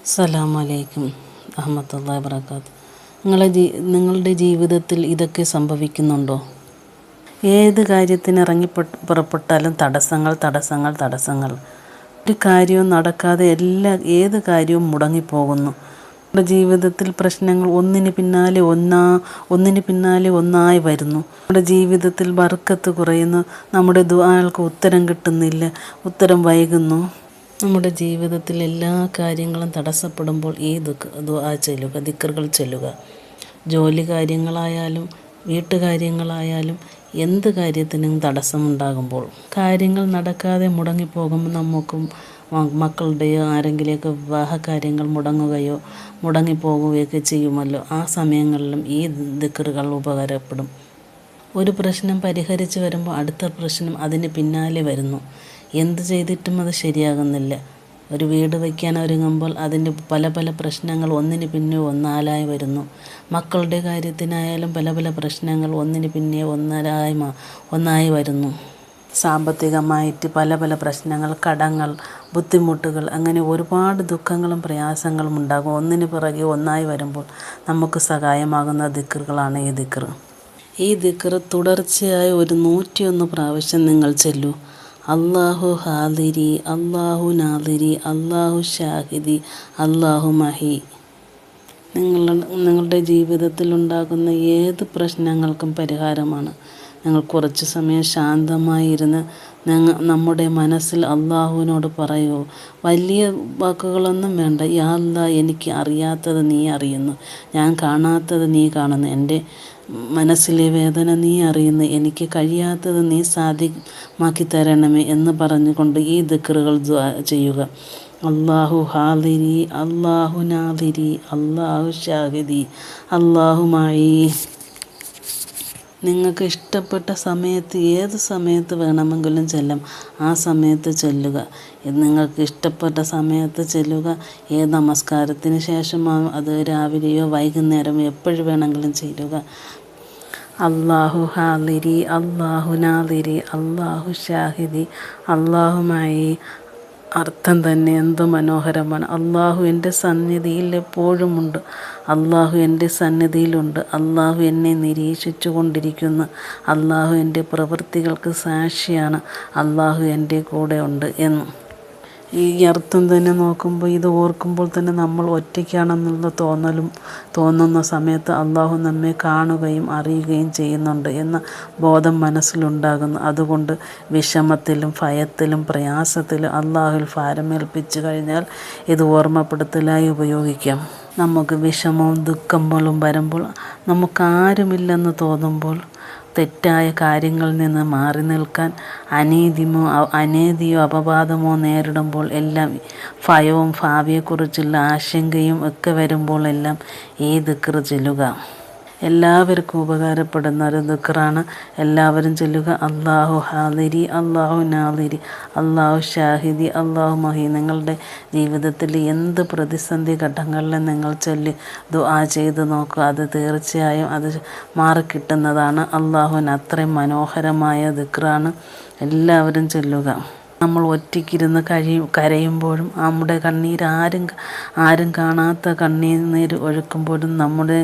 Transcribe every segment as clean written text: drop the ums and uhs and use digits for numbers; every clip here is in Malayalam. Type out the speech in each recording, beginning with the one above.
അസ്സലാമു അലൈക്കും വറഹ്മത്തുള്ളാഹി വബറകാതുഹു. നിങ്ങളുടെ ജീവിതത്തിൽ ഇതൊക്കെ സംഭവിക്കുന്നുണ്ടോ? ഏത് കാര്യത്തിന് പുറപ്പെട്ടാലും തടസ്സങ്ങൾ. ഒരു കാര്യവും നടക്കാതെ ഏത് കാര്യവും മുടങ്ങിപ്പോകുന്നു. നമ്മുടെ ജീവിതത്തിൽ പ്രശ്നങ്ങൾ ഒന്നിന് പിന്നാലെ ഒന്നായി വരുന്നു. നമ്മുടെ ജീവിതത്തിൽ ബർക്കത്ത് കുറയുന്നു. നമ്മുടെ ദുആകൾക്ക് ഉത്തരം കിട്ടുന്നില്ല, ഉത്തരം വൈകുന്നു. നമ്മുടെ ജീവിതത്തിൽ എല്ലാ കാര്യങ്ങളും തടസ്സപ്പെടുമ്പോൾ ഈ ദുആ ചൊല്ലുക, ദിക്റുകൾ ചൊല്ലുക. ജോലി കാര്യങ്ങളായാലും വീട്ടുകാര്യങ്ങളായാലും എന്ത് കാര്യത്തിനും തടസ്സമുണ്ടാകുമ്പോൾ, കാര്യങ്ങൾ നടക്കാതെ മുടങ്ങിപ്പോകുമ്പോൾ നമുക്കും മക്കളുടെയോ ആരെങ്കിലുമൊക്കെ വിവാഹ കാര്യങ്ങൾ മുടങ്ങിപ്പോകുകയൊക്കെ ചെയ്യുമല്ലോ. ആ സമയങ്ങളിലും ഈ ദിക്റുകൾ ഉപകാരപ്പെടും. ഒരു പ്രശ്നം പരിഹരിച്ച് വരുമ്പോൾ അടുത്ത പ്രശ്നം അതിന് പിന്നാലെ വരുന്നു. എന്ത് ചെയ്തിട്ടും അത് ശരിയാകുന്നില്ല. ഒരു വീട് വയ്ക്കാൻ ഒരുങ്ങുമ്പോൾ അതിൻ്റെ പല പ്രശ്നങ്ങൾ ഒന്നിന് പിന്നെ ഒന്നാലായി വരുന്നു. മക്കളുടെ കാര്യത്തിനായാലും പല പ്രശ്നങ്ങൾ ഒന്നിന് പിന്നെ ഒന്നായി വരുന്നു. സാമ്പത്തികമായിട്ട് പല പ്രശ്നങ്ങൾ, കടങ്ങൾ, ബുദ്ധിമുട്ടുകൾ, അങ്ങനെ ഒരുപാട് ദുഃഖങ്ങളും പ്രയാസങ്ങളും ഉണ്ടാകും. ഒന്നിന് പിറകെ ഒന്നായി വരുമ്പോൾ നമുക്ക് സഹായമാകുന്ന ദിക്റുകളാണ് ഈ ദിക്റ്. ഈ ദിക്റ് തുടർച്ചയായി ഒരു 101 പ്രാവശ്യം നിങ്ങൾ ചൊല്ലൂ. അല്ലാഹു ഹാദിരി, അല്ലാഹു നാദിരി, അല്ലാഹു ഷാഹിദി, അല്ലാഹു മഹി. നിങ്ങളുടെ ജീവിതത്തിൽ ഉണ്ടാകുന്ന ഏത് പ്രശ്നങ്ങൾക്കും പരിഹാരമാണ്. നിങ്ങൾ കുറച്ച് സമയം ശാന്തമായി ഇരുന്ന് നമ്മുടെ മനസ്സിൽ അള്ളാഹുവിനോട് പറയൂ. വലിയ വാക്കുകളൊന്നും വേണ്ട. യാ അല്ലാ, എനിക്ക് അറിയാത്തത് നീ അറിയുന്നു, ഞാൻ കാണാത്തത് നീ കാണുന്നു, എൻ്റെ മനസ്സിലെ വേദന നീ അറിയുന്നു, എനിക്ക് കഴിയാത്തത് നീ സാധ്യമാക്കി തരണമേ എന്ന് പറഞ്ഞുകൊണ്ട് ഈ ദിക്റുകൾ ചെയ്യുക. അല്ലാഹു ഹാദിരി, അല്ലാഹു നാദിരി, അല്ലാഹു ഷാഹിദി, അല്ലാഹു മഈ. നിങ്ങൾക്ക് ഇഷ്ടപ്പെട്ട സമയത്ത്, ഏത് സമയത്ത് വേണമെങ്കിലും ചൊല്ലാം. ആ സമയത്ത് ചൊല്ലുക. നിങ്ങൾക്ക് ഇഷ്ടപ്പെട്ട സമയത്ത് ചൊല്ലുക. ഏത് നമസ്കാരത്തിന് ശേഷമാവും, അത് രാവിലെയോ വൈകുന്നേരമോ എപ്പോഴും വേണമെങ്കിലും ചൊല്ലുക. അല്ലാഹു ഹാദിരി, അല്ലാഹു നാദിരി, അല്ലാഹു ഷാഹിദി, അല്ലാഹു മഈ. അർത്ഥം തന്നെ എന്ത് മനോഹരമാണ്. അല്ലാഹു എൻ്റെ സന്നിധിയിൽ എപ്പോഴുമുണ്ട്. അല്ലാഹു എൻ്റെ സന്നിധിയിലുണ്ട്. അല്ലാഹു എന്നെ നിരീക്ഷിച്ചു കൊണ്ടിരിക്കുന്നു. അല്ലാഹു എൻ്റെ പ്രവൃത്തികൾക്ക് സാക്ഷിയാണ്. അല്ലാഹു എൻ്റെ കൂടെ ഉണ്ട് എന്ന്. ഈ അർത്ഥം തന്നെ നോക്കുമ്പോൾ, ഇത് ഓർക്കുമ്പോൾ തന്നെ നമ്മൾ ഒറ്റയ്ക്കാണെന്നുള്ള തോന്നുന്ന സമയത്ത് അല്ലാഹു നമ്മെ കാണുകയും അറിയുകയും ചെയ്യുന്നുണ്ട് എന്ന ബോധം മനസ്സിലുണ്ടാകുന്നു. അതുകൊണ്ട് വിഷമത്തിലും ഭയത്തിലും പ്രയാസത്തിലും അല്ലാഹുവിൽ ഭാരമേൽപ്പിച്ചു കഴിഞ്ഞാൽ ഇത് ഓർമ്മപ്പെടുത്തലായി ഉപയോഗിക്കാം. നമുക്ക് വിഷമവും ദുഃഖങ്ങളും വരുമ്പോൾ, നമുക്കാരുമില്ലെന്ന് തോന്നുമ്പോൾ, തെറ്റായ കാര്യങ്ങളിൽ നിന്ന് മാറി നിൽക്കാൻ, അനീതിയോ അപവാദമോ നേരിടുമ്പോൾ എല്ലാം, ഭയവും ഭാവിയെക്കുറിച്ചുള്ള ആശങ്കയും ഒക്കെ വരുമ്പോൾ എല്ലാം ഈ ദിക്റ് ചൊല്ലുക. എല്ലാവർക്കും ഉപകാരപ്പെടുന്ന ഒരു ദിക്റാണ്. എല്ലാവരും ചൊല്ലുക. അല്ലാഹു ഹാദിരി, അല്ലാഹു നാദിരി, അല്ലാഹു ഷാഹിദി, അല്ലാഹു മഹി. നിങ്ങളുടെ ജീവിതത്തിൽ എന്ത് പ്രതിസന്ധി ഘട്ടങ്ങളിലും നിങ്ങൾ ചൊല്ലി ദുആ ചെയ്ത് നോക്കുക. അത് തീർച്ചയായും അത് മാറിക്കിട്ടുന്നതാണ്. അല്ലാഹുവിന് അത്രയും മനോഹരമായ ദിക്റാണ്. എല്ലാവരും ചൊല്ലുക. നമ്മൾ ഒറ്റയ്ക്കിരുന്ന് കരയുമ്പോഴും, നമ്മുടെ കണ്ണീര് ആരും കാണാത്ത കണ്ണീര് ഒഴുക്കുമ്പോഴും, നമ്മുടെ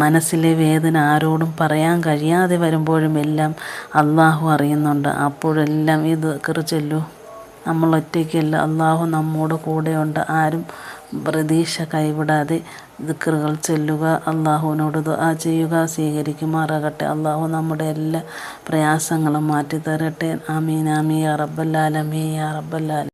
മനസ്സിലെ വേദന ആരോടും പറയാൻ കഴിയാതെ വരുമ്പോഴും എല്ലാം അല്ലാഹു അറിയുന്നുണ്ട്. അപ്പോഴെല്ലാം ഈ ദിക്റ് ചൊല്ലൂ. നമ്മൾ ഒറ്റയ്ക്കല്ല, അല്ലാഹു നമ്മോട് കൂടെയുണ്ട്. ആരും പ്രതീക്ഷ കൈവിടാതെ ദിക്റുകൾ ചൊല്ലുക. അല്ലാഹുവിനോട് ദുആ ചെയ്യുക. സ്വീകരിക്കുമാറാകട്ടെ. അല്ലാഹു നമ്മുടെ എല്ലാ പ്രയാസങ്ങളും മാറ്റിത്തരട്ടെ. ആമീൻ ആമീൻ യാ റബ്ബൽ ആലമീൻ യാ റബ്ബൽ ആലമീൻ.